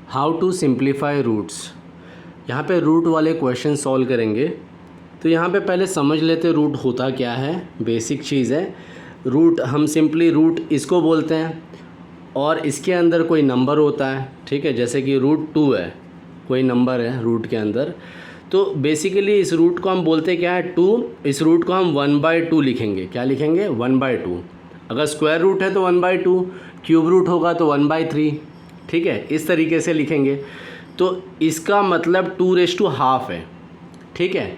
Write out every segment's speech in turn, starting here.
How to simplify roots. यहाँ पे root वाले क्वेश्चन सॉल्व करेंगे। तो यहाँ पे पहले समझ लेते रूट होता क्या है। बेसिक चीज़ है रूट। हम सिंपली रूट इसको बोलते हैं और इसके अंदर कोई नंबर होता है, ठीक है। जैसे कि √2 है, कोई नंबर है रूट के अंदर। तो बेसिकली इस रूट को हम बोलते क्या है 2। इस रूट को हम 1/2 लिखेंगे। क्या लिखेंगे 1/2। अगर स्क्वायर रूट है तो 1/2, क्यूब रूट होगा तो 1/3, ठीक है। इस तरीके से लिखेंगे। तो इसका मतलब 2/2 है, ठीक है।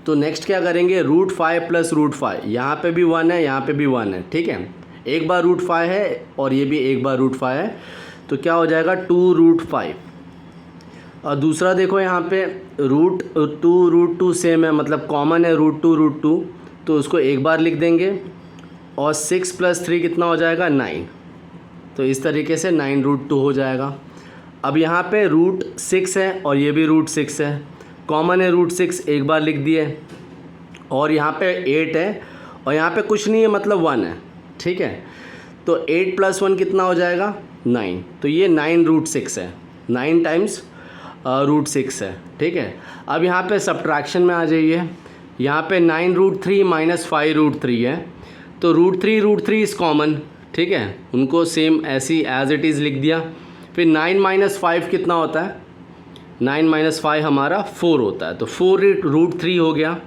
तो नेक्स्ट क्या करेंगे √5 + √5। यहाँ पे भी 1 है, यहाँ पे भी 1 है, ठीक है। एक बार √5 है और ये भी एक बार √5 है, तो क्या हो जाएगा 2√5। और दूसरा देखो यहाँ पे √2 सेम है, मतलब कॉमन है √2, तो उसको एक बार लिख देंगे। और 6 + 3 कितना हो जाएगा 9। तो इस तरीके से 9√2 हो जाएगा। अब यहाँ पे √6 है और ये भी √6 है, कॉमन है √6, एक बार लिख दिए। और यहाँ पे 8 है और यहाँ पे कुछ नहीं है, मतलब 1 है, ठीक है। तो 8 + 1 कितना हो जाएगा 9। तो ये 9√6 है, 9 टाइम्स √6 है, ठीक है। अब यहाँ पे सब्ट्रैक्शन में आ जाइए। यहाँ पे 9√3 - 5√3 है, तो √3 इज़ कॉमन, ठीक है। उनको सेम ऐसी एज इट इज़ लिख दिया। फिर 9 - 5 कितना होता है 9 - 5 हमारा 4 होता है, तो 4√3 हो गया।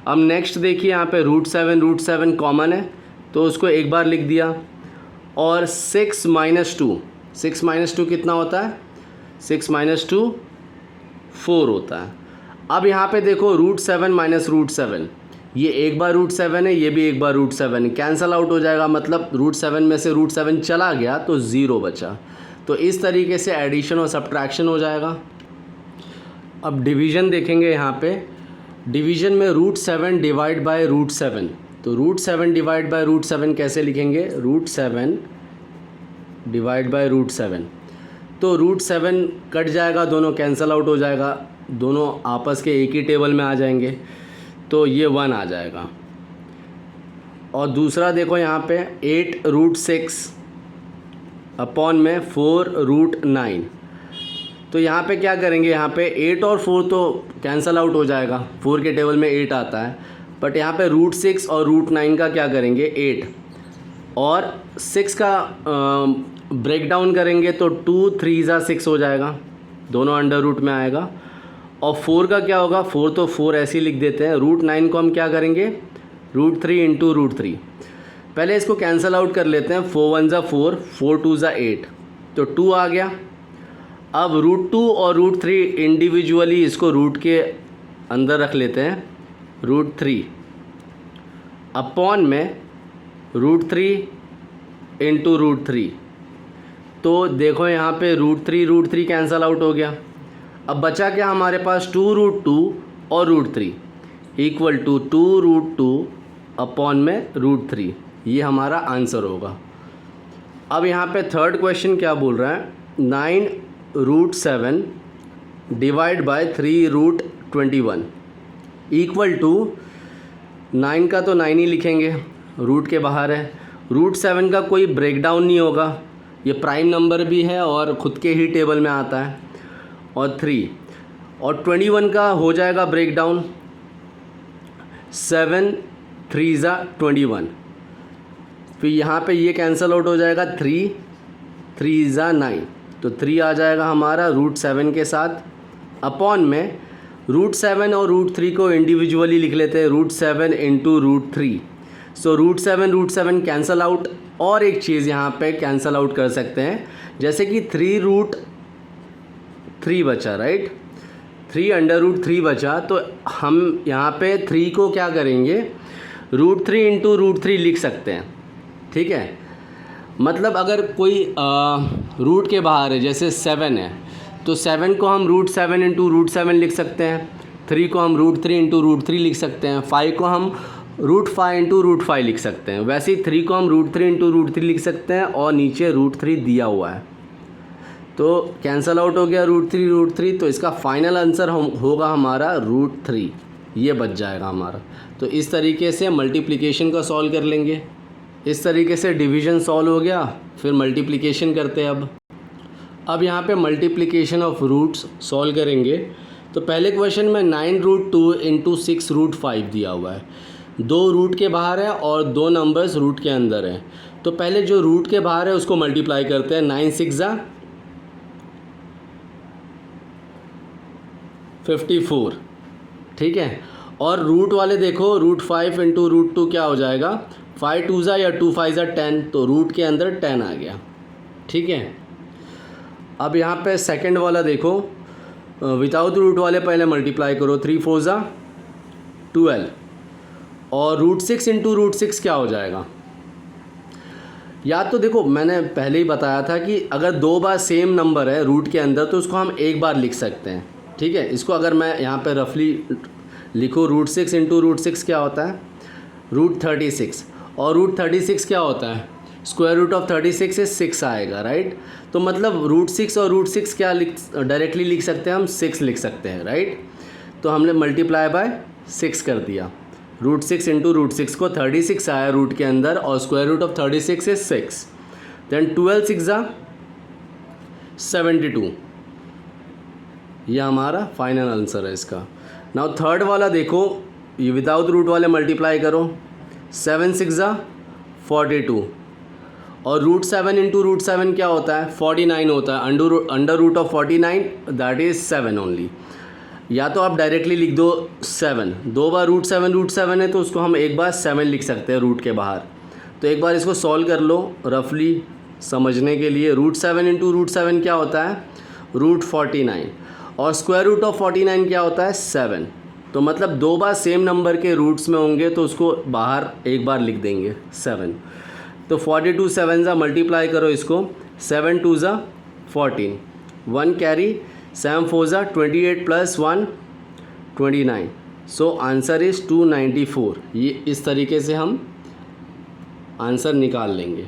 अब नेक्स्ट देखिए यहाँ पे √7 कॉमन है, तो उसको एक बार लिख दिया। और 6 - 2 कितना होता है 6 - 2 4 होता है। अब यहाँ पे देखो √7 - √7, ये एक बार √7 है, ये भी एक बार √7 है, कैंसल आउट हो जाएगा। मतलब √7 में से √7 चला गया तो 0 बचा। तो इस तरीके से एडिशन और सब्ट्रैक्शन हो जाएगा। अब डिवीज़न देखेंगे। यहाँ पे डिवीज़न में √7 डिवाइड बाय √7। तो √7 डिवाइड बाय √7 कैसे लिखेंगे √7 डिवाइड बाय √7। तो √7 कट जाएगा, दोनों कैंसल आउट हो जाएगा, दोनों आपस के एक ही टेबल में आ जाएंगे, तो ये 1 आ जाएगा। और दूसरा देखो यहाँ पे 8√6 अपॉन में 4√9। तो यहाँ पे क्या करेंगे, यहाँ पे 8 और 4 तो कैंसल आउट हो जाएगा, 4 के टेबल में 8 आता है। बट यहाँ पे √6 और √9 का क्या करेंगे 8 और 6 का ब्रेक डाउन करेंगे तो 2 3 6 हो जाएगा, दोनों अंडर रूट में आएगा। और 4 का क्या होगा 4 तो 4 ऐसे ही लिख देते हैं। √9 को हम क्या करेंगे √3 × √3। पहले इसको कैंसल आउट कर लेते हैं। 4 1 = 4, 4 2 = 8, तो 2 आ गया। अब √2 और √3 इंडिविजुअली इसको रूट के अंदर रख लेते हैं। √3 अपॉन में √3 × √3। तो देखो यहाँ पे √3 कैंसल आउट हो गया। अब बचा क्या हमारे पास 2√2 और √3 इक्वल टू 2√2 अपॉन में √3। ये हमारा आंसर होगा। अब यहाँ पे थर्ड क्वेश्चन क्या बोल रहा है 9√7 डिवाइड बाय 3√21 इक्वल टू 9 का तो 9 ही लिखेंगे, रूट के बाहर है। √7 का कोई ब्रेक डाउन नहीं होगा, ये प्राइम नंबर भी है और ख़ुद के ही टेबल में आता है। और 3 और 21 का हो जाएगा ब्रेक डाउन। 7 3 = 21। फिर यहाँ पे ये कैंसल आउट हो जाएगा, 3 3 = 9, तो 3 आ जाएगा हमारा √7 के साथ। अपॉन में √7 और √3 को इंडिविजुअली लिख लेते हैं, √7 × √3। सो √7 कैंसल आउट। और एक चीज़ यहाँ पे कैंसल आउट कर सकते हैं, जैसे कि 3√3 बचा, राइट। 3 √3 बचा, तो हम यहाँ पे 3 को क्या करेंगे √3 × √3 लिख सकते हैं, ठीक है। मतलब अगर कोई रूट के बाहर है, जैसे 7 है, तो 7 को हम √7 × √7 लिख सकते हैं। 3 को हम √3 × √3 लिख सकते हैं। 5 को हम √5 × √5 लिख सकते हैं। वैसे ही 3 को हम √3 × √3 लिख सकते हैं और नीचे √3 दिया हुआ है, तो कैंसल आउट हो गया √3। तो इसका फाइनल आंसर होगा हमारा √3, ये बच जाएगा हमारा। तो इस तरीके से मल्टीप्लिकेशन का सॉल्व कर लेंगे। इस तरीके से डिवीज़न सॉल्व हो गया। फिर मल्टीप्लिकेशन करते हैं। अब यहाँ पे मल्टीप्लिकेशन ऑफ रूट्स सॉल्व करेंगे। तो पहले क्वेश्चन में 9√2 इंटू 6√5 दिया हुआ है, 2 रूट के बाहर है और 2 नंबर्स रूट के अंदर हैं। तो पहले जो रूट के बाहर है उसको मल्टीप्लाई करते हैं। 9 6 54, ठीक है। और रूट वाले देखो, √5 इंटू √2 क्या हो जाएगा, 5 2 या 2 5 10, तो रूट के अंदर 10 आ गया, ठीक है। अब यहाँ पे सेकंड वाला देखो, विदाउट रूट वाले पहले मल्टीप्लाई करो, 3 4 12, और √6 इंटू √6 क्या हो जाएगा। या तो देखो मैंने पहले ही बताया था कि अगर 2 बार सेम नंबर है रूट के अंदर तो उसको हम एक बार लिख सकते हैं, ठीक है। इसको अगर मैं यहाँ पे रफली लिखूँ, √6 इंटू √6 क्या होता है, √36, और √36 क्या होता है, स्क्वायर रूट ऑफ 36 से 6 आएगा, राइट। तो मतलब √6 और √6 क्या डायरेक्टली लिख सकते हैं हम, 6 लिख सकते हैं, राइट। तो हमने मल्टीप्लाई बाय 6 कर दिया। √6 इंटू √6 को 36 आया रूट के अंदर, और स्क्वायर रूट ऑफ 36 से 6, देन 12 6 72। यह हमारा फाइनल आंसर है इसका। नाउ थर्ड वाला देखो, ये विदाउट रूट वाले मल्टीप्लाई करो, 7 6 42, और √7 इंटू √7 क्या होता है, 49 होता है। Under root of 49 that is 7 only. या तो आप डायरेक्टली लिख दो 7, 2 बार √7 है तो उसको हम एक बार 7 लिख सकते हैं रूट के बाहर। तो एक बार इसको सॉल्व कर लो रफली समझने के लिए। √7 इंटू √7 क्या होता है, √49, और स्क्वायर रूट ऑफ 49 क्या होता है, 7। तो मतलब 2 बार सेम नंबर के रूट्स में होंगे तो उसको बाहर एक बार लिख देंगे 7। तो 42 7 मल्टीप्लाई करो इसको, 7 2 14, 1 carry, 7 4 28 plus 1 29। So answer is 294। ये इस तरीके से हम आंसर निकाल लेंगे।